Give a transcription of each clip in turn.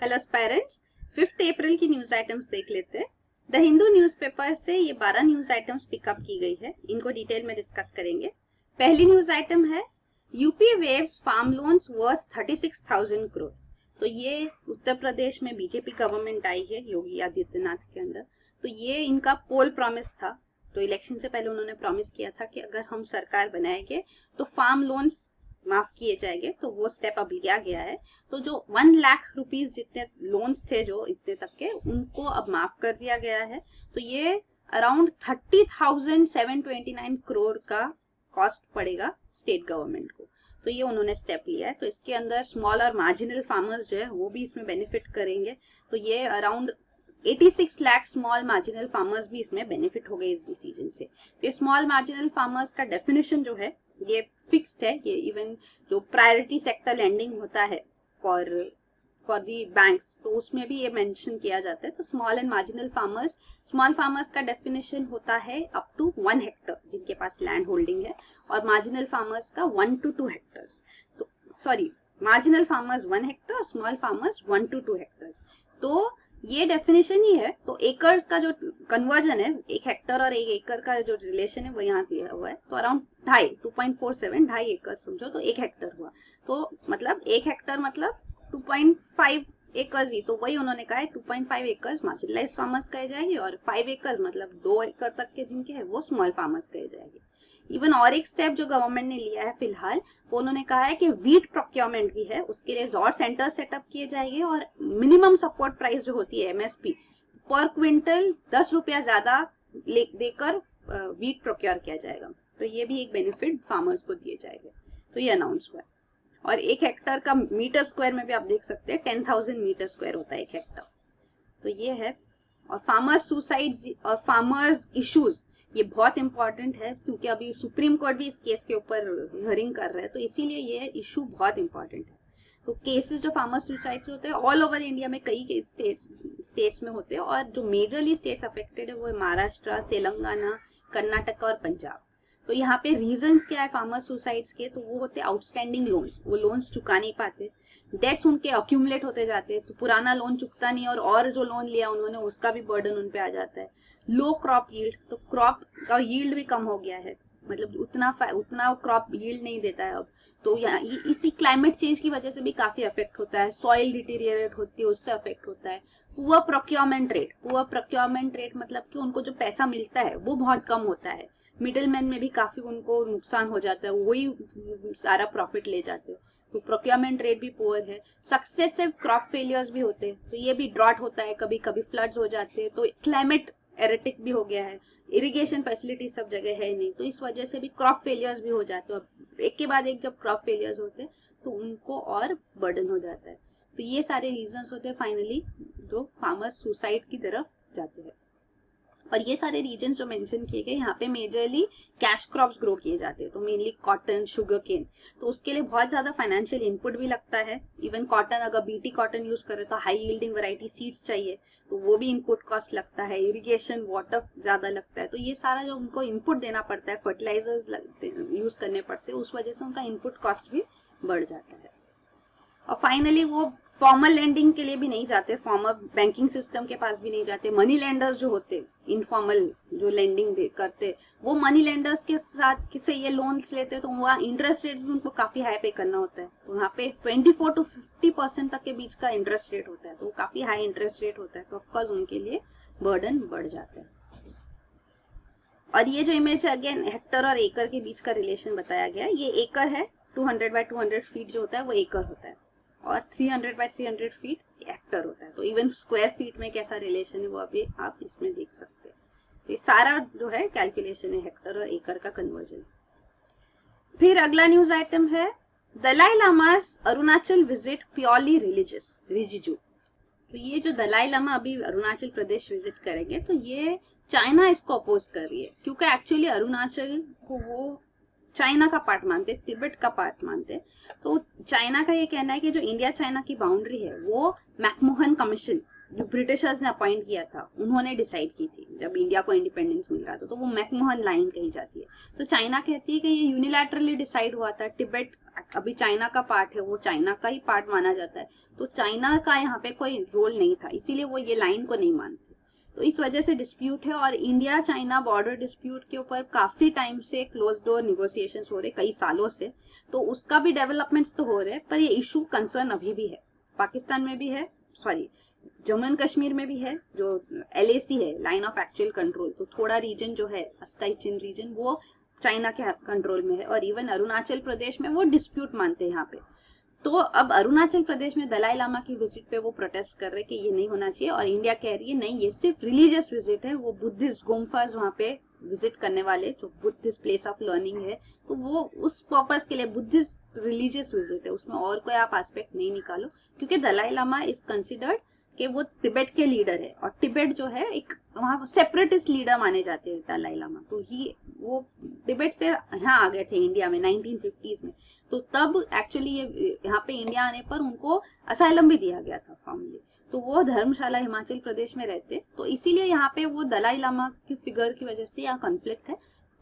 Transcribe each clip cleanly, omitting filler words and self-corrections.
Hello parents, 5 अप्रैल की news items देख लेते हैं। द हिंदू न्यूज़पेपर से ये 12 न्यूज आइटम्स पिकअप की गई है, इनको डिटेल में डिस्कस करेंगे। पहली न्यूज आइटम है UP waives farm loans worth 36,000 crore. तो ये उत्तर प्रदेश में बीजेपी गवर्नमेंट आई है योगी आदित्यनाथ के अंदर। तो ये इनका पोल प्रॉमिस था। तो इलेक्शन से पहले उन्होंने प्रॉमिस किया था कि अगर हम सरकार बनाएंगे तो फार्म लोन्स माफ किए जाएंगे। तो वो स्टेप अब लिया गया है। तो जो 1 लाख रुपीज जितने लोन्स थे जो इतने तक के, उनको अब माफ कर दिया गया है। तो ये अराउंड 30,729 करोड़ का कॉस्ट पड़ेगा स्टेट गवर्नमेंट को। तो ये उन्होंने स्टेप लिया है। तो इसके अंदर स्मॉल और मार्जिनल फार्मर्स जो है वो भी इसमें बेनिफिट करेंगे। तो ये around 86 lakh small marginal farmers भी इसमें बेनिफिट हो गए इस डिसीजन से। तो ये स्मॉल मार्जिनल फार्मर्स का डेफिनेशन जो है ये फिक्स्ड है। ये इवन जो प्रायोरिटी सेक्टर लैंडिंग होता है फॉर दी बैंक्स, तो उसमें भी ये मेंशन किया जाता है। तो small and marginal farmers, small farmers का डेफिनेशन होता है अप टू 1 हेक्टर जिनके पास लैंड होल्डिंग है, और मार्जिनल फार्मर्स का 1 to 2 हेक्टर्स। तो सॉरी, मार्जिनल फार्मर्स 1 हेक्टर और स्मॉल फार्मर्स 1 to 2 हेक्टर्स। तो ये डेफिनेशन ही है। तो एकर्स का जो कन्वर्जन है, 1 हेक्टर और 1 एकड़ का जो रिलेशन है वो यहाँ दिया हुआ है। तो अराउंड 2.47 एकड़ समझो, तो 1 हेक्टर हुआ। तो मतलब 1 हेक्टर मतलब 2.5 एकर्स ही। तो वही उन्होंने कहा है 2.5 एकर्स मार्जिनलाइज फार्मर्स कहे जाएंगे, और 5 एकर्स मतलब 2 एकड़ तक के जिनके हैं वो स्मॉल फार्मर्स कहे जाएंगे। इवन और एक स्टेप जो गवर्नमेंट ने लिया है फिलहाल, वो उन्होंने कहा है कि वीट प्रोक्योरमेंट भी है, उसके लिए और सेंटर सेटअप किए जाएंगे, और मिनिमम सपोर्ट प्राइस जो होती है एमएसपी पर क्विंटल 10 रुपया ज्यादा देकर वीट प्रोक्योर किया जाएगा। तो ये भी एक बेनिफिट फार्मर्स को दिए जाएंगे। तो ये अनाउंस हुआ है। और 1 हेक्टर का मीटर स्क्वायर में भी आप देख सकते हैं 10,000 मीटर स्क्वायर होता है 1 हेक्टर। तो ये है। और फार्मर्स सुसाइड्स और फार्मर्स इश्यूज, ये बहुत इंपॉर्टेंट है क्योंकि अभी सुप्रीम कोर्ट भी इस केस के ऊपर हियरिंग कर रहा है। तो इसीलिए ये इशू बहुत इंपॉर्टेंट है। तो केसेस जो फार्मर सुसाइड के होते हैं ऑल ओवर इंडिया में कई स्टेट्स में होते हैं, और जो मेजरली स्टेट्स अफेक्टेड है वो है महाराष्ट्र, तेलंगाना, कर्नाटक और पंजाब। तो यहाँ पे रीजंस क्या है फार्मर सुसाइड्स के? तो वो होते हैं आउटस्टैंडिंग लोन्स, वो लोन्स चुका नहीं पाते, डेट्स उनके अक्यूमुलेट होते जाते हैं, तो पुराना लोन चुकता नहीं, और जो लोन लिया उन्होंने उसका भी बर्डन उन पे आ जाता है। लो क्रॉप यील्ड, तो क्रॉप का यील्ड भी कम हो गया है, मतलब उतना क्रॉप यील्ड नहीं देता है अब। तो यहाँ इसी क्लाइमेट चेंज की वजह से भी काफी अफेक्ट होता है, सॉइल डिटीरियरेट होती है उससे अफेक्ट होता है। पुअर प्रोक्योरमेंट रेट मतलब कि उनको जो पैसा मिलता है वो बहुत कम होता है। मिडिल मैन में भी काफी उनको नुकसान हो जाता है, वही सारा प्रॉफिट ले जाते हैं। तो प्रोक्योरमेंट रेट भी पुअर है। सक्सेसिव क्रॉप फेलियर्स भी होते हैं, तो ये भी ड्रॉट होता है, कभी कभी फ्लड्स हो जाते हैं। तो क्लाइमेट एरेटिक भी हो गया है, इरिगेशन फैसिलिटी सब जगह है नहीं, तो इस वजह से भी क्रॉप फेलियर्स भी हो जाते हैं। एक के बाद एक जब क्रॉप फेलियर्स होते हैं तो उनको और बर्डन हो जाता है। तो ये सारे रीजंस होते हैं फाइनली जो फार्मर्स सुसाइड की तरफ जाते हैं। और ये सारे रीजन जो मेंशन किए गए, यहाँ पे मेजरली कैश क्रॉप्स ग्रो किए जाते हैं। तो मेनली कॉटन, शुगर केन, तो उसके लिए बहुत ज्यादा फाइनेंशियल इनपुट भी लगता है। इवन कॉटन, अगर बीटी कॉटन यूज करें तो हाई यील्डिंग वैरायटी सीड्स चाहिए, तो वो भी इनपुट कॉस्ट लगता है। इरिगेशन, वाटर ज्यादा लगता है। तो ये सारा जो उनको इनपुट देना पड़ता है, फर्टिलाइजर्स यूज करने पड़ते हैं, उस वजह से उनका इनपुट कॉस्ट भी बढ़ जाता है। और फाइनली वो फॉर्मल लैंडिंग के लिए भी नहीं जाते, फॉर्मल बैंकिंग सिस्टम के पास भी नहीं जाते। मनी लेंडर्स जो होते, इनफॉर्मल जो लैंडिंग करते, वो मनी लेंडर्स के साथ किसे ये लोन्स लेते, तो वहाँ इंटरेस्ट रेट्स भी उनको काफी हाई पे करना होता है। तो वहाँ पे 24 to 50% तक के बीच का इंटरेस्ट रेट होता है, तो काफी हाई इंटरेस्ट रेट होता है। तो ऑफकोर्स उनके लिए बर्डन बढ़ जाता है। और ये जो इमेज है अगेन हेक्टर और एकड़ के बीच का रिलेशन बताया गया है। ये एकड़ है, 200 by 200 फीट जो होता है वो एकड़ होता है, और 300 by 300 फीट हेक्टर होता है। तो इवन स्क्वायर फीट में कैसा रिलेशन है वो अभी आप इसमें देख सकते हैं। तो ये सारा जो है कैलकुलेशन है हेक्टर और एकड़ का कन्वर्जन। फिर अगला न्यूज आइटम है Dalai llamas Arunachal visit purely religious, Rijiju. तो ये जो दलाई लामा अभी अरुणाचल प्रदेश विजिट करेंगे, तो ये चाइना इसको अपोज कर रही है, क्योंकि एक्चुअली अरुणाचल को वो चाइना का पार्ट मानते, तिब्बत का पार्ट मानते। तो चाइना का ये कहना है कि जो इंडिया चाइना की बाउंड्री है वो मैकमोहन कमीशन जो ब्रिटिशर्स ने अपॉइंट किया था उन्होंने डिसाइड की थी। जब इंडिया को इंडिपेंडेंस मिल रहा था, तो वो मैकमोहन लाइन कही जाती है। तो चाइना कहती है कि ये यूनिलैटरली डिसाइड हुआ था, तिब्बत अभी चाइना का पार्ट है, वो चाइना का ही पार्ट माना जाता है, तो चाइना का यहाँ पे कोई रोल नहीं था, इसीलिए वो ये लाइन को नहीं मानते। तो इस वजह से डिस्प्यूट है, और इंडिया चाइना बॉर्डर डिस्प्यूट के ऊपर काफी टाइम से क्लोज डोर निगोसिएशंस हो रहे, कई सालों से। तो उसका भी डेवलपमेंट्स तो हो रहे हैं, पर ये इशू कंसर्न अभी भी है, पाकिस्तान में भी है, सॉरी जम्मू एंड कश्मीर में भी है, जो LAC है, लाइन ऑफ एक्चुअल कंट्रोल, तो थोड़ा रीजन जो है अस्ताई चिन रीजन वो चाइना के कंट्रोल में है, और इवन अरुणाचल प्रदेश में वो डिस्प्यूट मानते हैं यहाँ पे। तो अब अरुणाचल प्रदेश में दलाई लामा की विजिट पे वो प्रोटेस्ट कर रहे हैं कि ये नहीं होना चाहिए, और इंडिया कह रही है नहीं, ये सिर्फ रिलीजियस विजिट है, वो बुद्धिस्ट गुम्फाज वहाँ पे विजिट करने वाले, जो बुद्धिस्ट प्लेस ऑफ लर्निंग है, तो वो उस पर्पस के लिए बुद्धिस्ट रिलीजियस विजिट है, उसमें और कोई आप एस्पेक्ट नहीं निकालो, क्योंकि दलाई लामा इज कंसिडर्ड कि वो तिब्बत के लीडर है, और तिब्बत जो है एक वहाँ सेपरेटिस्ट लीडर माने जाते हैं दलाई लामा। तो ही वो तिब्बत से यहाँ आ गए थे इंडिया में 1950s में, तो तब एक्चुअली ये यहाँ पे इंडिया आने पर उनको असाइलम भी दिया गया था फॉर्मली। तो वो धर्मशाला हिमाचल प्रदेश में रहते, तो इसीलिए यहाँ पे वो दलाई लामा की फिगर की वजह से यहाँ कॉन्फ्लिक्ट है।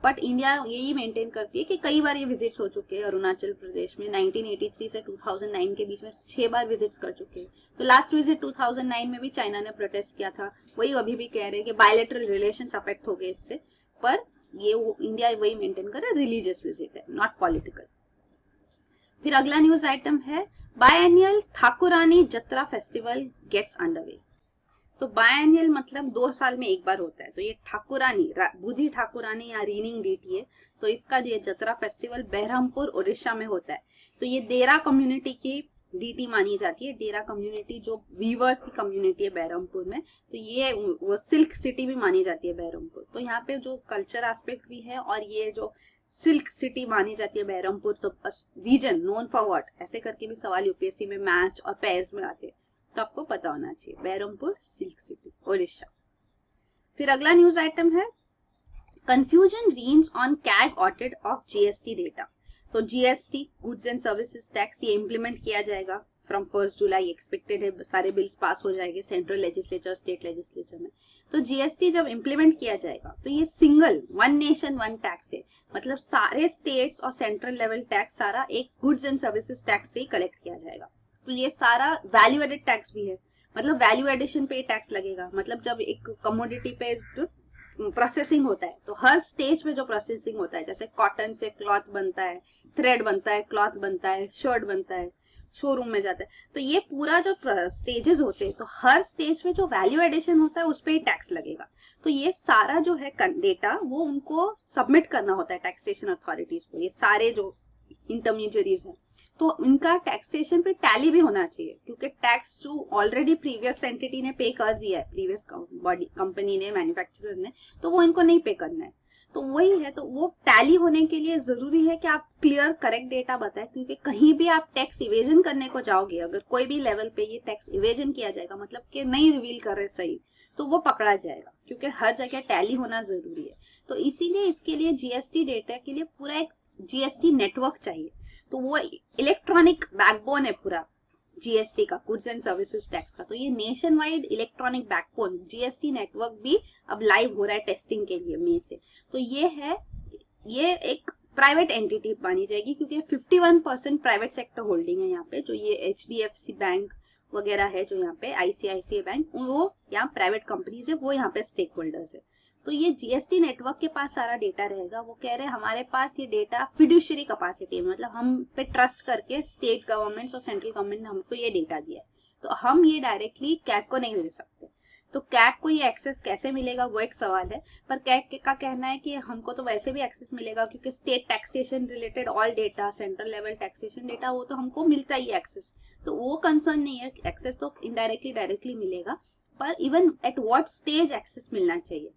बट इंडिया यही मेंटेन करती है कि कई बार ये विजिट्स हो चुके हैं अरुणाचल प्रदेश में, 1983 से 2009 के बीच में 6 बार विजिट्स कर चुके हैं। तो लास्ट विजिट 2009 में भी चाइना ने प्रोटेस्ट किया था, वही अभी भी कह रहे हैं कि बायलैटरल रिलेशंस अफेक्ट हो गए इससे, पर ये इंडिया वही मेंटेन कर रहा है, रिलीजियस विजिट है, नॉट पॉलिटिकल। फिर अगला न्यूज आइटम है बायएनियल ठाकुरानी जत्रा फेस्टिवल गेट्स अंडरवे। तो बायएनियल मतलब 2 साल में एक बार होता है, तो ये ठाकुरानी बुद्धि ठाकुरानी या रीनिंग डीटी है, तो इसका ये जत्रा फेस्टिवल बहरमपुर उड़ीसा में होता है। तो ये देरा कम्युनिटी की डीटी मानी जाती है, देरा कम्युनिटी जो वीवर्स की कम्युनिटी है बहरमपुर में, तो ये वो सिल्क सिटी भी मानी जाती है बहरमपुर। तो यहाँ पे जो कल्चर एस्पेक्ट भी है, और ये जो सिल्क सिटी मानी जाती है बहरमपुर, तो रीजन नोन फॉर व्हाट, ऐसे करके भी सवाल यूपीएससी में मैच और पेयर्स में आते हैं, तो आपको पता होना चाहिए, बहरमपुर सिल्क सिटी उड़ीसा। फिर अगला न्यूज आइटम है confusion reigns on CAG audit of GST data. तो GST goods and services tax ये इंप्लीमेंट किया जाएगा फ्रॉम 1 जुलाई, एक्सपेक्टेड है, सारे बिल्स पास हो जाएंगे सेंट्रल लेजिस्लेचर स्टेट लेजिस्लेचर में। तो जीएसटी जब इंप्लीमेंट किया जाएगा तो ये single one nation one tax है, मतलब सारे स्टेट्स और सेंट्रल लेवल टैक्स सारा एक गुड्स एंड सर्विसेज टैक्स से ही कलेक्ट किया जाएगा। तो ये सारा वैल्यू एडेड टैक्स भी है, मतलब वैल्यू एडिशन पे टैक्स लगेगा, मतलब जब एक कमोडिटी पे प्रोसेसिंग होता है, तो हर स्टेज पे जो प्रोसेसिंग होता है, जैसे कॉटन से क्लॉथ बनता है, थ्रेड बनता है, क्लॉथ बनता है, शर्ट बनता है, शोरूम में जाता है, तो ये पूरा जो स्टेजेस होते हैं, तो हर स्टेज पे जो वैल्यू एडिशन होता है उस पर ही टैक्स लगेगा। तो ये सारा जो है डेटा वो उनको सबमिट करना होता है टैक्सेशन अथॉरिटीज को, ये सारे जो इंटरमीडियरीज हैं, तो इनका टैक्सेशन पे टैली भी होना चाहिए, क्योंकि टैक्स जो ऑलरेडी प्रीवियस एंटिटी ने पे कर दिया है, प्रीवियस बॉडी कंपनी ने, मैन्युफैक्चरर ने, तो वो इनको नहीं पे करना है। तो वही है, तो वो टैली होने के लिए जरूरी है कि आप क्लियर करेक्ट डेटा बताएं, क्योंकि कहीं भी आप टैक्स इवेजन करने को जाओगे, अगर कोई भी लेवल पे ये टैक्स इवेजन किया जाएगा, मतलब कि नहीं रिवील कर रहे सही, तो वो पकड़ा जाएगा, क्योंकि हर जगह टैली होना जरूरी है। तो इसीलिए इसके लिए जीएसटी डेटा के लिए पूरा एक जीएसटी नेटवर्क चाहिए, तो वो इलेक्ट्रॉनिक बैकबोन है पूरा जीएसटी का, गुड्स एंड सर्विसेज टैक्स का। तो ये nation wide electronic backbone GST network भी अब लाइव हो रहा है टेस्टिंग के लिए मई से। तो ये है, ये एक प्राइवेट एंटिटी मानी जाएगी, क्योंकि 51% प्राइवेट सेक्टर होल्डिंग है यहाँ पे, जो ये एचडीएफसी बैंक वगैरह है, जो यहाँ पे आईसीआईसीआई बैंक, वो यहाँ प्राइवेट कंपनीज है, वो यहाँ पे स्टेक होल्डर्स है। तो ये जीएसटी नेटवर्क के पास सारा डेटा रहेगा। वो कह रहे हैं हमारे पास ये डेटा फिड्यूशरी कैपेसिटी है, मतलब हम पे ट्रस्ट करके स्टेट गवर्नमेंट्स और सेंट्रल गवर्नमेंट ने हमको ये डेटा दिया है, तो हम ये डायरेक्टली कैग को नहीं दे सकते। तो कैग को ये एक्सेस कैसे मिलेगा वो एक सवाल है, पर कैग का कहना है कि हमको तो वैसे भी एक्सेस मिलेगा, क्योंकि state taxation related all data, central level taxation data, वो तो हमको मिलता ही एक्सेस, तो वो कंसर्न नहीं है, एक्सेस तो इनडायरेक्टली डायरेक्टली मिलेगा, पर even at what stage access मिलना चाहिए,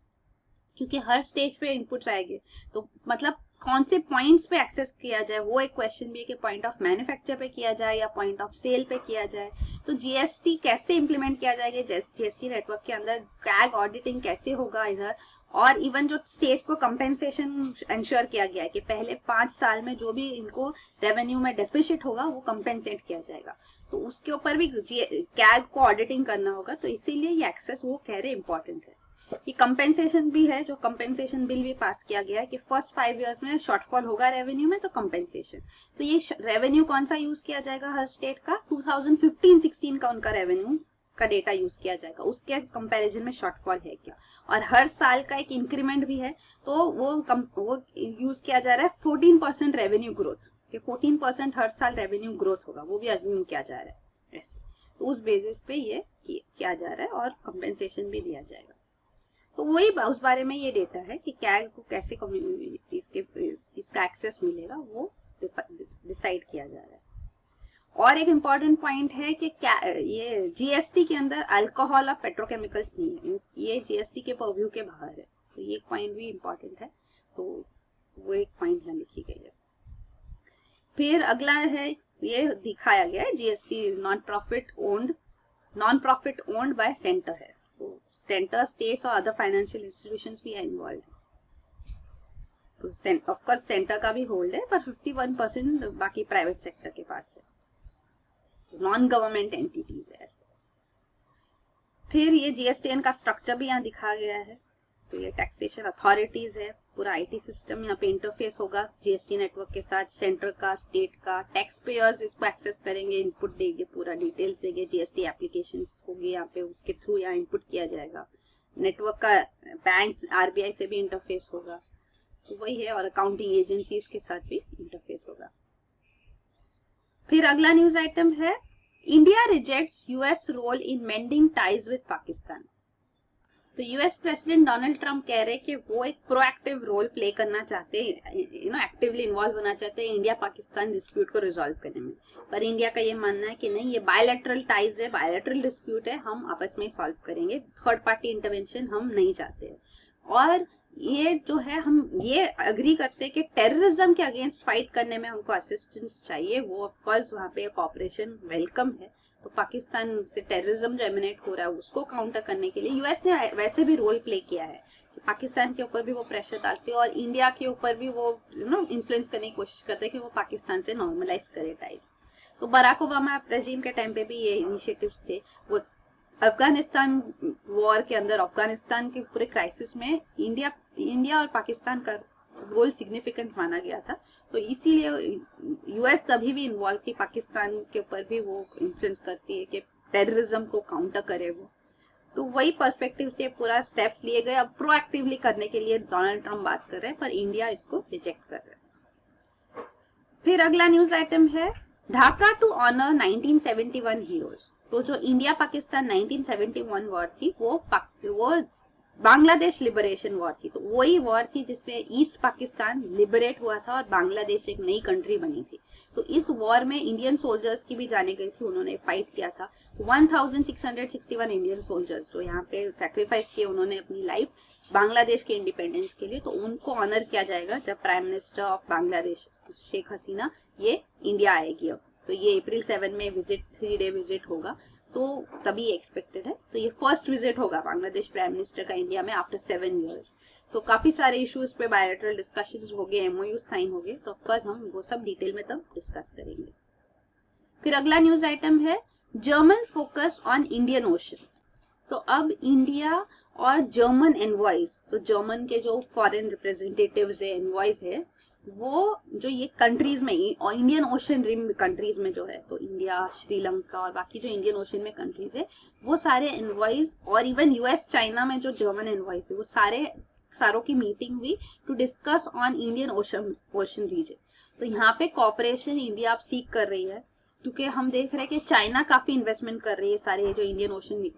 क्योंकि हर स्टेज पे इनपुट्स आएंगे, तो मतलब कौन से पॉइंट्स पे एक्सेस किया जाए, वो एक क्वेश्चन भी है कि पॉइंट ऑफ मैन्युफैक्चर पे किया जाए या पॉइंट ऑफ सेल पे किया जाए। तो जीएसटी कैसे इंप्लीमेंट किया जाएगा जीएसटी नेटवर्क के अंदर, कैग ऑडिटिंग कैसे होगा इधर, और इवन जो स्टेट्स को कंपेंसेशन इंश्योर किया गया है कि पहले 5 साल में जो भी इनको रेवेन्यू में डेफिसिट होगा वो कंपेंसेट किया जाएगा, तो उसके ऊपर भी कैग को ऑडिटिंग करना होगा। तो इसीलिए ये एक्सेस वो कह रहे इंपॉर्टेंट है। कि कंपेंसेशन भी है, जो कंपेंसेशन बिल भी पास किया गया है कि फर्स्ट 5 इयर्स में शॉर्टफॉल होगा रेवेन्यू में तो कंपेंसेशन। तो ये रेवेन्यू कौन सा यूज किया जाएगा हर स्टेट का, 2015-16 का उनका रेवेन्यू का डेटा यूज किया जाएगा, उसके कंपैरिजन में शॉर्टफॉल है क्या, और हर साल का एक इंक्रीमेंट भी है तो वो यूज किया जा रहा है 14% रेवेन्यू ग्रोथ, कि 14% हर साल रेवेन्यू ग्रोथ होगा, वो भी अज्यूम किया जा रहा है ऐसे। तो उस बेसिस पे ये किया जा रहा है और कंपेंसेशन भी दिया जाएगा। तो वही उस बारे में ये डेटा है कि कैग को कैसे इसका एक्सेस मिलेगा, वो डिसाइड किया जा रहा है। और एक इम्पॉर्टेंट पॉइंट है कि क्या ये जीएसटी के अंदर अल्कोहल और पेट्रोकेमिकल्स नहीं है, ये जीएसटी के परव्यू के बाहर है, तो ये पॉइंट भी इम्पॉर्टेंट है, तो वो एक पॉइंट यहाँ लिखी गई है। फिर अगला है, ये दिखाया गया है GST non profit owned by centre है, तो सेंटर, स्टेट्स और अदर फाइनेंशियल इंस्टीट्यूशंस भी इन्वॉल्व है। तो ऑफकोर्स सेंटर का भी होल्ड है, पर 51% बाकी प्राइवेट सेक्टर के पास है, नॉन गवर्नमेंट एंटिटीज है ऐसे। फिर ये जीएसटीएन का स्ट्रक्चर भी यहाँ दिखा गया है, तो ये टैक्सेशन अथॉरिटीज है, पूरा आईटी सिस्टम यहाँ पे इंटरफेस होगा जीएसटी नेटवर्क के साथ, सेंटर का, स्टेट का, टैक्स पेयर्स इसको एक्सेस करेंगे, इनपुट देंगे, पूरा डिटेल्स देंगे, जीएसटी एप्लीकेशंस होंगे यहाँ पे, उसके थ्रू यहाँ इनपुट किया जाएगा, नेटवर्क का बैंक्स, आरबीआई से भी इंटरफेस होगा, तो वही है, और अकाउंटिंग एजेंसीज के साथ भी इंटरफेस होगा। फिर अगला न्यूज आइटम है, India rejects US role in mending ties with Pakistan. तो यूएस प्रेसिडेंट डोनाल्ड ट्रंप कह रहे हैं कि वो एक प्रोएक्टिव रोल प्ले करना चाहते हैं, एक्टिवली इन्वॉल्व होना चाहते हैं इंडिया पाकिस्तान डिस्प्यूट को रिजॉल्व करने में, पर इंडिया का ये मानना है कि नहीं, ये बायलैटरल टाइज है, बायलैटरल डिस्प्यूट है, हम आपस में ही सॉल्व करेंगे, थर्ड पार्टी इंटरवेंशन हम नहीं चाहते हैं। और ये जो है, हम ये अग्री करते हैं कि टेररिज्म के अगेंस्ट फाइट करने में हमको असिस्टेंस चाहिए, वो ऑफकोर्स वहाँ पे कॉपरेशन वेलकम है। तो पाकिस्तान से टेररिज्म जो एमिनेट हो रहा है उसको काउंटर करने के लिए यूएस ने वैसे भी रोल प्ले किया है कि पाकिस्तान के ऊपर भी वो प्रेशर डालते हैं और इंडिया के ऊपर भी वो इन्फ्लुएंस करने की कोशिश करते हैं कि वो पाकिस्तान से नॉर्मलाइज करे टाइज। तो बराक ओबामा रेजिम के टाइम पे भी ये इनिशिएटिव्स थे, वो अफगानिस्तान वॉर के अंदर, अफगानिस्तान के पूरे क्राइसिस में इंडिया और पाकिस्तान का रोल सिग्निफिकेंट माना गया था, तो इसीलिए यूएस तभी भी इन्वॉल्व थी, पाकिस्तान के ऊपर भी वो इन्फ्लुएंस करती है कि टेररिज्म को काउंटर करे वो। तो वही पर्सपेक्टिव से पूरा स्टेप्स लिए गए, अब प्रोएक्टिवली करने के लिए डोनाल्ड ट्रंप बात कर रहे हैं, पर इंडिया इसको रिजेक्ट कर रहा है। फिर अगला न्यूज आइटम है, ढाका टू ऑनर 1971 हीरोज। तो जो इंडिया पाकिस्तान 1971 वॉर थी वो बांग्लादेश लिबरेशन वॉर थी, तो वही वॉर थी जिसमें ईस्ट पाकिस्तान लिबरेट हुआ था और बांग्लादेश एक नई कंट्री बनी थी। तो इस वॉर में इंडियन सोल्जर्स की भी जाने गई थी, उन्होंने फाइट किया था, 1661 इंडियन सोल्जर्स जो यहाँ पे सैक्रिफाइस किए उन्होंने अपनी लाइफ बांग्लादेश के इंडिपेंडेंस के लिए, तो उनको ऑनर किया जाएगा जब prime minister of Bangladesh Sheikh Hasina ये इंडिया आएगी। अब तो ये अप्रैल 7 में 3 डे विजिट होगा, तो तभी एक्सपेक्टेड है। तो ये फर्स्ट विजिट होगा बांग्लादेश प्राइम मिनिस्टर का इंडिया में आफ्टर 7 इयर्स। तो काफी सारे इश्यूज पे बायलैटरल डिस्कशंस हो गए, एमओयू साइन हो गए, तो ऑफकोर्स हम वो सब डिटेल में तब डिस्कस करेंगे। फिर अगला न्यूज आइटम है, German focus on Indian ocean. तो अब इंडिया और जर्मन एनवॉइस, तो जर्मन के जो फॉरेन रिप्रेजेंटेटिव्स है, एनवॉइस है, वो जो ये कंट्रीज में और इंडियन ओशन रिम कंट्रीज में जो है, तो इंडिया, श्रीलंका और बाकी जो इंडियन ओशन में कंट्रीज है, वो सारे एनवॉइस, और इवन यूएस चाइना में जो जर्मन एनवॉइस है, वो सारों की मीटिंग हुई to discuss on Indian Ocean region. तो यहाँ पे कॉपरेशन इंडिया अब सीख कर रही है, क्योंकि हम देख रहे हैं कि चाइना काफी इन्वेस्टमेंट कर रही है सारे जो इंडियन ओशन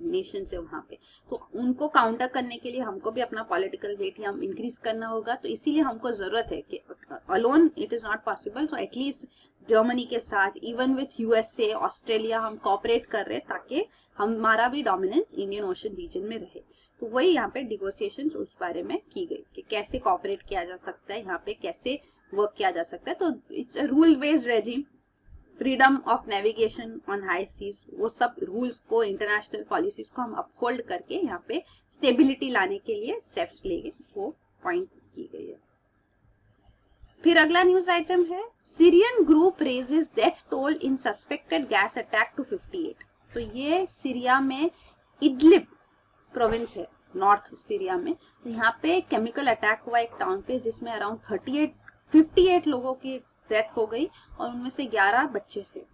नेशन है वहां पे, तो उनको काउंटर करने के लिए हमको भी अपना पॉलिटिकल वेट हम इंक्रीज करना होगा। तो इसीलिए हमको जरूरत है कि alone it is not possible, so at least Germany के साथ, इवन विथ यूएसए, ऑस्ट्रेलिया, हम कॉपरेट कर रहे हैं ताकि हमारा भी डोमिनेंस इंडियन ओशन रीजन में रहे। तो वही यहाँ पे निगोसिएशंस उस बारे में की गई कि कैसे कॉपरेट किया जा सकता है, यहाँ पे कैसे वर्क किया जा सकता है। तो it's a rule based regime, freedom of navigation on high seas, वो सब रूल्स को, इंटरनेशनल पॉलिसीज को हम अपहोल्ड करके यहाँ पे स्टेबिलिटी लाने के लिए स्टेप्स लेंगे, वो पॉइंट की गई है। फिर अगला न्यूज आइटम है, Syrian group raises death toll in suspected gas attack to 58। तो ये सीरिया में इडलिब प्रोविंस है, नॉर्थ सीरिया में। तो यहाँ पे केमिकल अटैक हुआ एक टाउन पे, जिसमें अराउंड 58 लोगों की डेथ हो गई और उनमें से 11 बच्चे थे।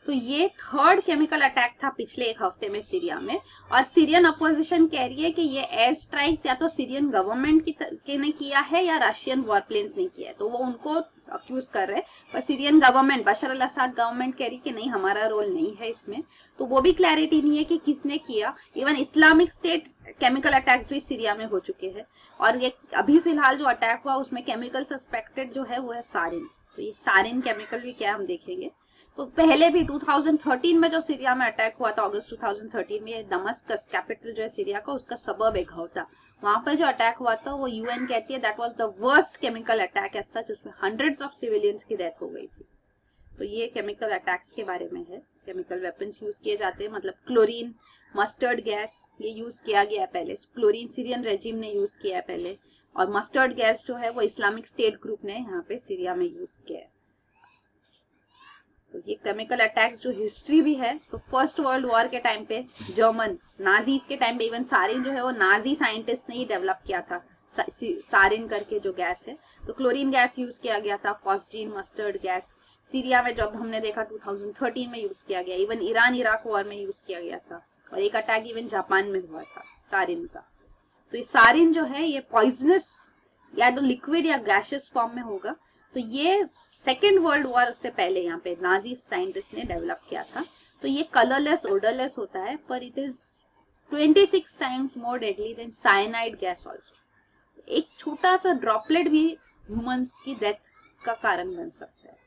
तो ये थर्ड केमिकल अटैक था पिछले एक हफ्ते में सीरिया में। और सीरियन अपोजिशन कह रही है कि ये एयर स्ट्राइक्स या तो सीरियन गवर्नमेंट के ने किया है या रशियन वॉरप्लेन्स ने किया है, तो वो उनको अक्यूज कर रहे हैं। पर सीरियन गवर्नमेंट, बशर अल असद गवर्नमेंट कह रही कि नहीं, हमारा रोल नहीं है इसमें। तो वो भी क्लैरिटी नहीं है कि किसने किया। Even Islamic state chemical attacks भी सीरिया में हो चुके हैं। और ये अभी फिलहाल जो अटैक हुआ उसमें केमिकल सस्पेक्टेड जो है वो है सारिन। तो ये सारिन केमिकल भी क्या हम देखेंगे। तो पहले भी 2013 में जो सीरिया में अटैक हुआ था, अगस्त 2013 में, दमस्कस कैपिटल जो है सीरिया का, उसका सबब एक गांव था, वहां पर जो अटैक हुआ था वो यूएन कहती है that was the worst chemical attack as such. उसमें हंड्रेड्स ऑफ सिविलियंस की डेथ हो गई थी। तो ये केमिकल अटैक्स के बारे में है। केमिकल वेपन्स यूज किए जाते हैं, मतलब क्लोरीन, मस्टर्ड गैस, ये यूज किया गया है पहले। क्लोरीन सीरियन रेजिम ने यूज किया है पहले, और मस्टर्ड गैस जो है वो इस्लामिक स्टेट ग्रुप ने यहाँ पे सीरिया में यूज किया है। तो ये केमिकल अटैक्स जो हिस्ट्री भी है, तो फर्स्ट वर्ल्ड वॉर के टाइम पे जर्मन नाजीज के टाइम पे इवन सारिन जो है वो नाजी साइंटिस्ट ने ही डेवलप किया था, सारिन करके जो गैस है। तो क्लोरीन गैस यूज किया गया था, फॉस्जीन, मस्टर्ड गैस सीरिया में जब हमने देखा 2013 में यूज किया गया। इवन ईरान इराक वॉर में यूज किया गया था, और एक अटैक इवन जापान में हुआ था सारिन का। तो ये सारिन जो है ये पॉइजनस या तो लिक्विड या गैशियस फॉर्म में होगा। तो ये सेकेंड वर्ल्ड वॉर से पहले यहाँ पे नाजी साइंटिस्ट ने डेवलप किया था। तो ये कलरलेस, ओडरलेस होता है, पर it is 26 times more deadly than cyanide gas also. एक छोटा सा ड्रॉपलेट भी ह्यूमंस की डेथ का कारण बन सकता है।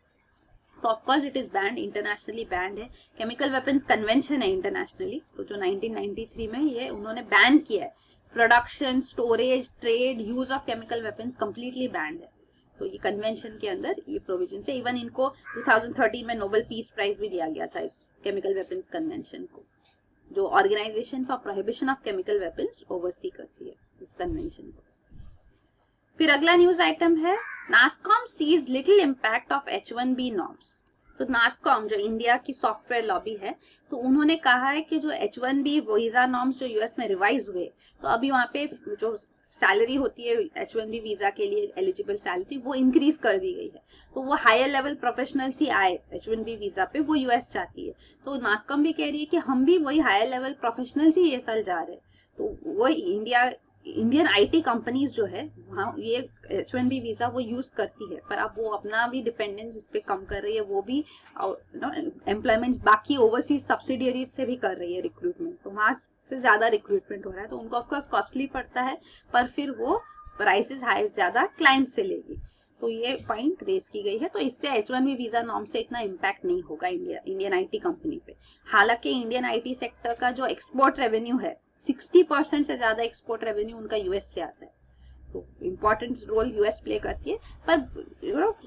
तो of course it is band, internationally band है। केमिकल वेपन्स कन्वेंशन है इंटरनेशनली, तो जो 1993 में ये उन्होंने बैन किया है। Production, storage, trade, use of chemical weapons completely band है। तो ये कन्वेंशन के अंदर ये प्रोविजन है। इवन इनको 2013 में नोबेल पीस प्राइज भी दिया गया था इस केमिकल वेपन्स कन्वेंशन को, जो organisation for prohibition of chemical weapons oversee करती है इस कन्वेंशन को। फिर अगला न्यूज आइटम है, NASSCOM sees little impact of H1B norms. तो नास्कॉम जो इंडिया की सॉफ्टवेयर लॉबी है, तो उन्होंने कहा है कि जो H1B वीजा नॉर्म्स जो यूएस में रिवाइज हुए, तो अभी वहां पे जो सैलरी होती है H1B वीजा के लिए एलिजिबल सैलरी, वो इंक्रीज कर दी गई है। तो वो हायर लेवल प्रोफेशनल्स ही आए H1B वीजा पे, वो यूएस चाहती है। तो नास्कॉम भी कह रही है कि हम भी वही हायर लेवल प्रोफेशनल्स ही ये साल जा रहे हैं। तो वो इंडियन आईटी कंपनीज जो है वहाँ ये H1B वीजा वो यूज करती है, पर अब वो अपना भी डिपेंडेंस इस पे कम कर रही है। वो भी एम्प्लॉयमेंट बाकी ओवरसीज सब्सिडियरीज से भी कर रही है रिक्रूटमेंट, तो वहां से ज्यादा रिक्रूटमेंट हो रहा है। तो उनको ऑफकोर्स कॉस्टली पड़ता है, पर फिर वो प्राइसेस हाई ज्यादा क्लाइंट से लेगी। तो ये पॉइंट रेस की गई है। तो इससे H1B वीजा नॉर्म से इतना इम्पैक्ट नहीं होगा इंडियन आईटी कंपनी पे। हालांकि इंडियन आईटी सेक्टर का जो एक्सपोर्ट रेवेन्यू है, 60% से ज्यादा एक्सपोर्ट रेवेन्यू उनका यूएस से आता है। तो इम्पोर्टेंट रोल यूएस प्ले करती है। पर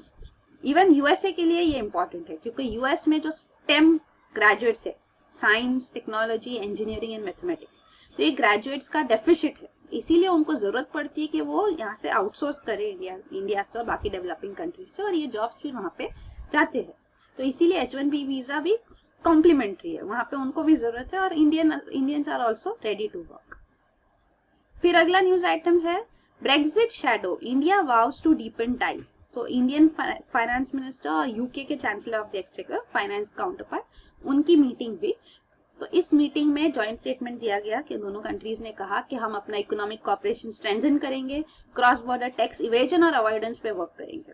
इवन यूएसए के लिए ये इम्पोर्टेंट है, क्योंकि यूएस में जो स्टेम ग्रेजुएट्स है, science, technology, engineering and mathematics, तो ये ग्रेजुएट्स का डेफिसिट है। इसीलिए उनको जरूरत पड़ती है कि वो यहाँ से आउटसोर्स करे इंडिया से और बाकी डेवलपिंग कंट्रीज से, और ये जॉब्स फिर वहां पे जाते हैं। तो इसीलिए H1B वीजा भी कॉम्प्लीमेंट्री है, वहां पे उनको भी जरूरत है, और Indians are also ready to work. फिर अगला न्यूज आइटम है, Brexit shadow, India vows to deepen ties. तो इंडियन फाइनेंस मिनिस्टर और यूके के chancellor of the exchequer, finance counterpart, उनकी मीटिंग हुई। तो इस मीटिंग में जॉइंट स्टेटमेंट दिया गया कि दोनों कंट्रीज ने कहा कि हम अपना इकोनॉमिक कोऑपरेशन स्ट्रेंथन करेंगे, क्रॉस बॉर्डर टैक्स इवेजन और अवॉइडेंस पे वर्क करेंगे।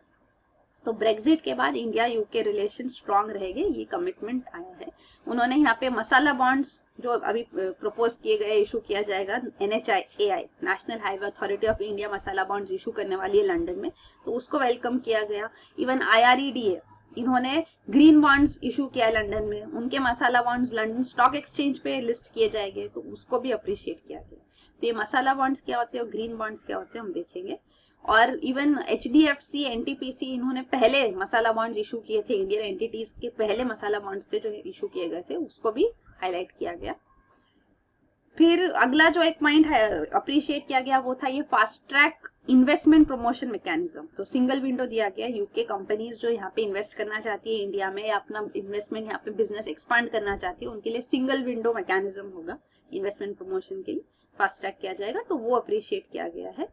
तो ब्रेक्जिट के बाद इंडिया यूके रिलेशन स्ट्रांग रहेंगे, ये कमिटमेंट आया है। उन्होंने यहाँ पे मसाला बॉन्ड्स जो अभी प्रपोज किए गए, इशू किया जाएगा, NHAI, national highway authority of India masala bonds issue करने वाली है लंदन में, तो उसको वेलकम किया गया। इवन IREDA, इन्होंने ग्रीन बॉन्ड्स इशू किया है लंदन में, उनके मसाला बॉन्ड्स लंदन स्टॉक एक्सचेंज पे लिस्ट किए जाएंगे, तो उसको भी अप्रिशिएट किया गया। तो ये मसाला बॉन्ड्स क्या होते हैं और ग्रीन बॉन्ड्स क्या होते हैं हम देखेंगे। और इवन HDFC, NTPC, इन्होंने पहले मसाला बॉन्ड्स इशू किए थे, इंडियन एंटिटीज के पहले मसाला बॉन्ड्स थे जो इशू किए गए थे, उसको भी हाईलाइट किया गया। फिर अगला जो एक पॉइंट है अप्रिशिएट किया गया, वो था ये fast track investment promotion mechanism. तो सिंगल विंडो दिया गया, यूके कंपनीज जो यहाँ पे इन्वेस्ट करना चाहती है इंडिया में, या अपना इन्वेस्टमेंट यहाँ पे बिजनेस एक्सपांड करना चाहती है, उनके लिए सिंगल विंडो मैकेनिज्म होगा इन्वेस्टमेंट प्रमोशन के लिए फास्ट ट्रैक किया जाएगा, तो वो अप्रिशिएट किया गया है।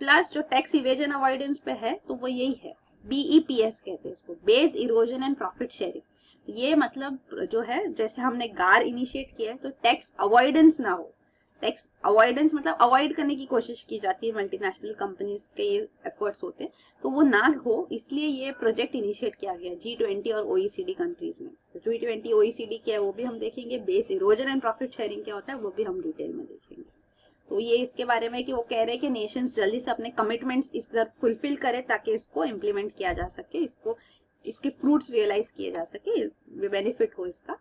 प्लस जो टैक्स इवेजन अवॉइडेंस पे है तो वो यही है, BEPS कहते हैं इसको, base erosion and profit sharing. ये मतलब जो है, जैसे हमने गार इनिशिएट किया है तो टैक्स अवॉइडेंस ना हो। टैक्स अवॉइडेंस मतलब अवॉइड करने की कोशिश की जाती है, मल्टीनेशनल कंपनीज के ये एफर्ट्स होते हैं, तो वो ना हो इसलिए ये प्रोजेक्ट इनिशिएट किया गया G20 और OECD कंट्रीज में। तो G20 OECD क्या है वो भी हम देखेंगे, base erosion and profit sharing क्या होता है वो भी हम डिटेल में देखेंगे। तो ये इसके बारे में कि वो कह रहे हैं कि नेशंस जल्दी से अपने कमिटमेंट्स इस तरह फुलफिल करे ताकि इसको इम्प्लीमेंट किया जा सके, इसको इसके फ्रूट्स रियलाइज किए जा सके, बेनिफिट हो इसका।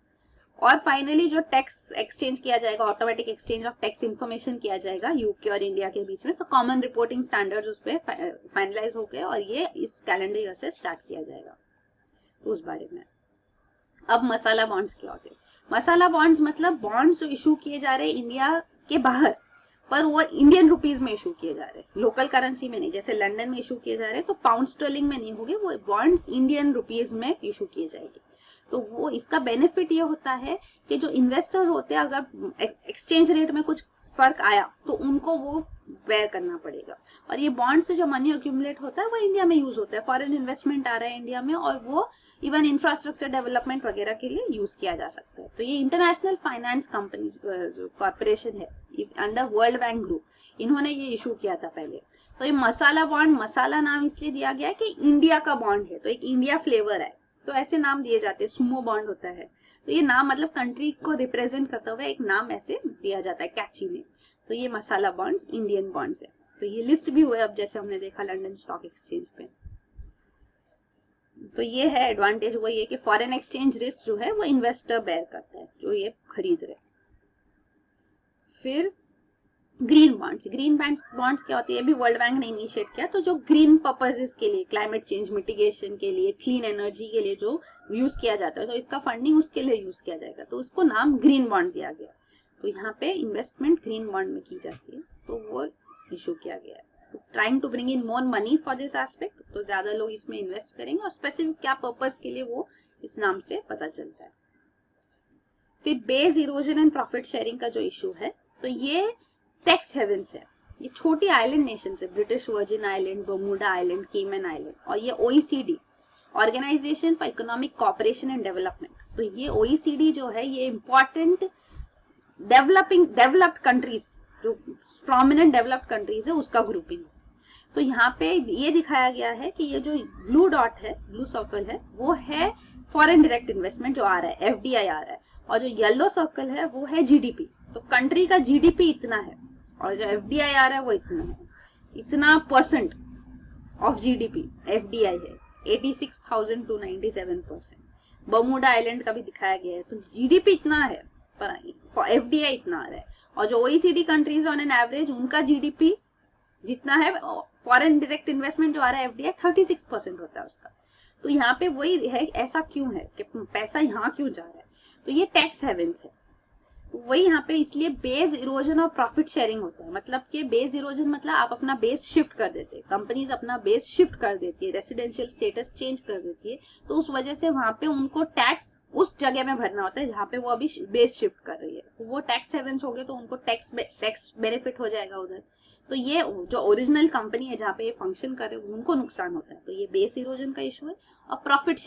और फाइनली जो टैक्स एक्सचेंज किया जाएगा, automatic exchange of tax information किया जाएगा यूके और इंडिया के बीच में, तो कॉमन रिपोर्टिंग स्टैंडर्ड्स उस पर फाइनलाइज हो गए और ये इस कैलेंडर ईयर से स्टार्ट किया जाएगा। तो उस बारे में अब मसाला बॉन्ड्स क्या होते हैं? मसाला बॉन्ड्स मतलब बॉन्ड्स जो इशू किए जा रहे हैं इंडिया के बाहर, पर वो इंडियन रुपीज में इशू किए जा रहे हैं, लोकल करेंसी में नहीं। जैसे लंदन में इशू किए जा रहे हैं तो पाउंड स्टर्लिंग में नहीं होंगे, वो बॉन्ड्स इंडियन रुपीज में इशू किए जाएंगे। तो वो इसका बेनिफिट ये होता है कि जो इन्वेस्टर होते हैं अगर एक्सचेंज रेट में कुछ फर्क आया तो उनको वो बेयर करना पड़ेगा। और ये बॉन्ड से जो मनी अक्यूमुलेट होता है वो इंडिया में यूज होता है, फॉरेन इन्वेस्टमेंट आ रहा है इंडिया में और वो इवन इंफ्रास्ट्रक्चर डेवलपमेंट वगैरह के लिए यूज किया जा सकता है। तो ये इंटरनेशनल फाइनेंस कंपनी कॉर्पोरेशन है अंडर वर्ल्ड बैंक ग्रुप, इन्होंने ये इशू किया था पहले। तो ये मसाला बॉन्ड, मसाला नाम इसलिए दिया गया है कि इंडिया का बॉन्ड है तो एक इंडिया फ्लेवर है, तो ऐसे नाम दिए जाते हैं। सुमो बॉन्ड होता है, तो ये नाम मतलब कंट्री को रिप्रेजेंट करता हुआ एक नाम ऐसे दिया जाता है कैची में। तो ये मसाला बॉन्ड्स इंडियन बॉन्ड्स है। तो ये लिस्ट भी हुए अब, जैसे हमने देखा लंदन स्टॉक एक्सचेंज पे। तो ये है एडवांटेज, वो ये कि फॉरेन एक्सचेंज रिस्क जो है वो इन्वेस्टर बेयर करता है जो ये खरीद रहे। फिर ग्रीन बॉन्ड्स, ग्रीन बॉन्ड्स क्या होती है? ये भी वर्ल्ड बैंक ने इनिशिएट किया। तो जो ग्रीन पर्पसेस के लिए, क्लाइमेट चेंज मिटिगेशन के लिए, क्लीन एनर्जी के लिए जो यूज किया जाता है, तो इसका फंडिंग उसके लिए यूज किया जाएगा, तो उसको नाम ग्रीन बॉन्ड दिया गया। तो यहाँ पे इन्वेस्टमेंट ग्रीन बॉन्ड में की जाती है, तो वो इशू किया गया है। Trying to bring in more money for this aspect, तो ज्यादा लोग इसमें इन्वेस्ट करेंगे और स्पेसिफिक क्या पर्पस के लिए वो इस नाम से पता चलता है। फिर base erosion and profit sharing का जो इशू है, तो ये टैक्स हेवन्स है, ये छोटी आइलैंड नेशन है, British Virgin island, Bermuda island, Cayman island, और ये OECD organisation for economic cooperation and development. तो ये OECD जो है ये इंपॉर्टेंट डेवलप्ड कंट्रीज, जो प्रोमिनेंट डेवलप्ड कंट्रीज है उसका ग्रुपिंग। तो यहाँ पे ये दिखाया गया है कि ये जो ब्लू डॉट है, ब्लू सर्कल है, वो है फॉरेन डायरेक्ट इन्वेस्टमेंट जो आ रहा है, FDI आ रहा है, और जो येलो सर्कल है वो है GDP। तो कंट्री का GDP इतना है और जो FDI आ रहा है वो इतना है, इतना परसेंट ऑफ GDP FDI है, 86,000 to 97%। बर्मुडा आइलैंड का भी दिखाया गया है, तो GDP इतना है पर FDI इतना आ रहा है। और जो OECD countries on an average उनका GDP जितना है, फॉरेन डायरेक्ट इन्वेस्टमेंट जो आ रहा है FDI 36% होता है उसका। तो यहाँ पे वही है, ऐसा क्यों है कि पैसा यहाँ क्यों जा रहा है? तो ये टैक्स हेवन्स है। तो वही यहाँ पे इसलिए बेस इरोजन और प्रॉफिट शेयरिंग होता है। मतलब कि बेस इरोजन मतलब आप अपना बेस शिफ्ट कर देते हैं, कंपनीज अपना बेस शिफ्ट कर देती है, रेसिडेंशियल स्टेटस चेंज कर देती है, तो उस वजह से वहां पे उनको टैक्स उस जगह में भरना होता है जहाँ पे वो अभी बेस शिफ्ट कर रही है। तो वो टैक्स हेवन्स हो गए तो उनको टैक्स बेनिफिट हो जाएगा उधर। तो ये जो ओरिजिनल कंपनी है जहाँ पे ये फंक्शन कर रहे हैं उनको नुकसान होता है। तो ये बेस इरोजन का इशू है। और प्रॉफिट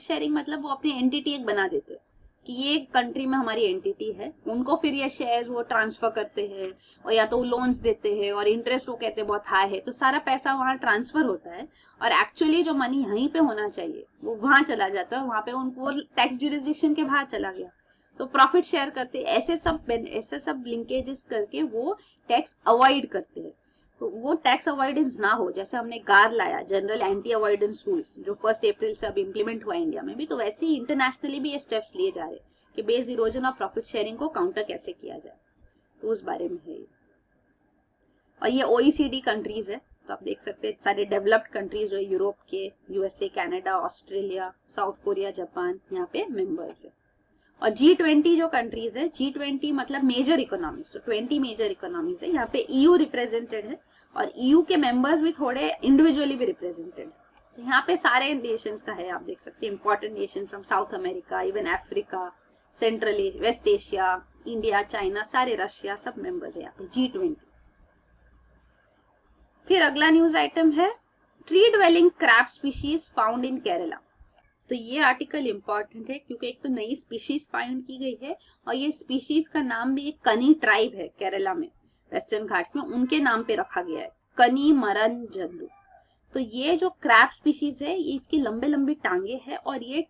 शेयरिंग मतलब वो अपनी एंटिटी एक बना देते हैं कि ये कंट्री में हमारी एंटिटी है, उनको फिर ये शेयर्स वो ट्रांसफर करते हैं और या तो लोन्स देते हैं और इंटरेस्ट वो कहते हैं बहुत हाई है, तो सारा पैसा वहां ट्रांसफर होता है और एक्चुअली जो मनी यहीं पे होना चाहिए वो वहां चला जाता है, वहां पे उनको टैक्स ज्यूरिसडिक्शन के बाहर चला गया। तो प्रॉफिट शेयर करते, ऐसे सब लिंकेजेस करके वो टैक्स अवॉइड करते हैं। तो वो टैक्स अवॉइडेंस ना हो, जैसे हमने गार लाया जनरल एंटी अवॉइडेंस रूल्स जो 1 अप्रैल से अब इम्प्लीमेंट हुआ इंडिया में भी, तो वैसे ही इंटरनेशनली भी ये स्टेप्स लिए जा रहे हैं कि बेस इरोजन और प्रॉफिट शेयरिंग को काउंटर कैसे किया जाए, तो उस बारे में है। और ये OECD कंट्रीज है, तो आप देख सकते हैं सारे डेवलप्ड कंट्रीज जो यूरोप के, USA, Canada, Australia, south Korea, Japan यहाँ पे मेंबर्स है। और G20 जो कंट्रीज है, G20 मतलब मेजर इकोनॉमीज, तो 20 मेजर इकोनॉमीज है, यहाँ पे EU रिप्रेजेंटेड है और EU के मेंबर्स भी थोड़े इंडिविजुअली भी रिप्रेजेंटेड है। तो यहाँ पे सारे नेशंस का है, आप देख सकते हैं important nations from South America, even Africa, central West Asia, India, China, सारे, रशिया, सब मेंबर्स है यहाँ पे G20। फिर अगला न्यूज आइटम है tree dwelling crab species found in Kerala. तो ये आर्टिकल इंपॉर्टेंट है क्योंकि एक तो नई स्पीशीज फाइंड की गई है और ये स्पीशीज का नाम भी एक कनी ट्राइब है केरला में, वेस्टर्न घाट्स में, उनके नाम पे रखा गया है, कनी मरन जंदू। तो ये जो क्रैब स्पीशीज है ये इसकी लंबे लंबी टांगे हैं और ये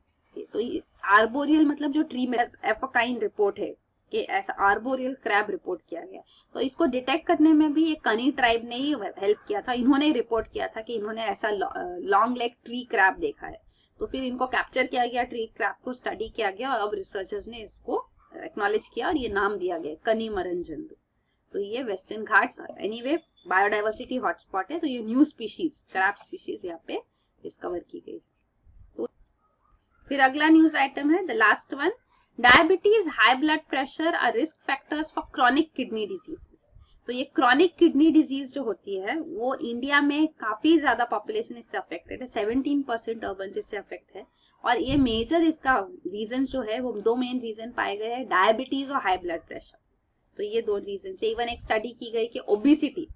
आर्बोरियल मतलब जो ट्री में एफकाइन रिपोर्ट है कि ऐसा आर्बोरियल क्रैब रिपोर्ट किया गया। तो इसको डिटेक्ट करने में भी ये कनी ट्राइब ने ही हेल्प किया था, इन्होंने रिपोर्ट किया था कि इन्होंने ऐसा लॉन्ग लेग ट्री क्रैब देखा है। तो फिर इनको कैप्चर किया गया, ट्री क्रैब को स्टडी किया गया और अब रिसर्चर्स ने इसको एक्नॉलेज किया और ये नाम दिया गया कनी मरन जंतु। तो ये western Ghats anyway biodiversity hotspot है, तो ये न्यू स्पीशीज क्रैब स्पीशीज यहाँ पे डिस्कवर की गई। तो फिर अगला न्यूज आइटम है the last one, diabetes, high blood pressure are risk factors for chronic kidney diseases. तो ये क्रॉनिक किडनी डिजीज जो होती है वो इंडिया में काफी ज्यादा पॉपुलेशन इससे अफेक्टेड है, 17% अर्बन इससे अफेक्ट है। और ये मेजर इसका रीजन जो है वो दो मेन रीजन पाए गए हैं, डायबिटीज और हाई ब्लड प्रेशर। तो ये दो रीजन से इवन एक स्टडी की गई कि ओबिसिटी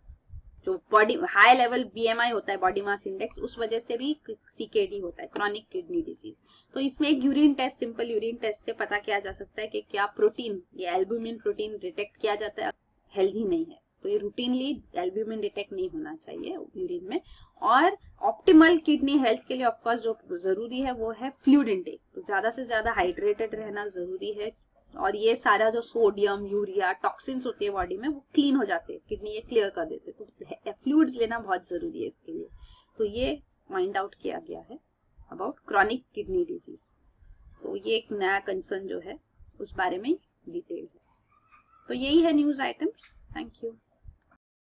जो बॉडी हाई लेवल BMI होता है, बॉडी मास इंडेक्स, उस वजह से भी CKD होता है, क्रॉनिक किडनी डिजीज। तो इसमें एक urine test, simple urine test से पता किया जा सकता है कि क्या प्रोटीन, ये एल्ब्यूमिन प्रोटीन डिटेक्ट किया जाता है, हेल्दी नहीं है। तो ये रूटीनली एल्ब्यूमिन डिटेक्ट नहीं होना चाहिए यूरिन में। और ऑप्टिमल किडनी हेल्थ के लिए ऑफकोर्स जो जरूरी है वो है फ्लूइड इंटेक, तो ज्यादा से ज्यादा हाइड्रेटेड रहना जरूरी है। और ये सारा जो सोडियम, यूरिया, टॉक्सिन्स होती है बॉडी में वो क्लीन हो जाते हैं, किडनी ये क्लियर कर देते हैं। तो फ्लूइड्स लेना बहुत जरूरी है इसके लिए। तो ये फाइंड आउट किया गया है अबाउट क्रॉनिक किडनी डिजीज। तो ये एक नया कंसर्न जो है उस बारे में डिटेल है। तो यही है न्यूज आइटम्स। Thank you.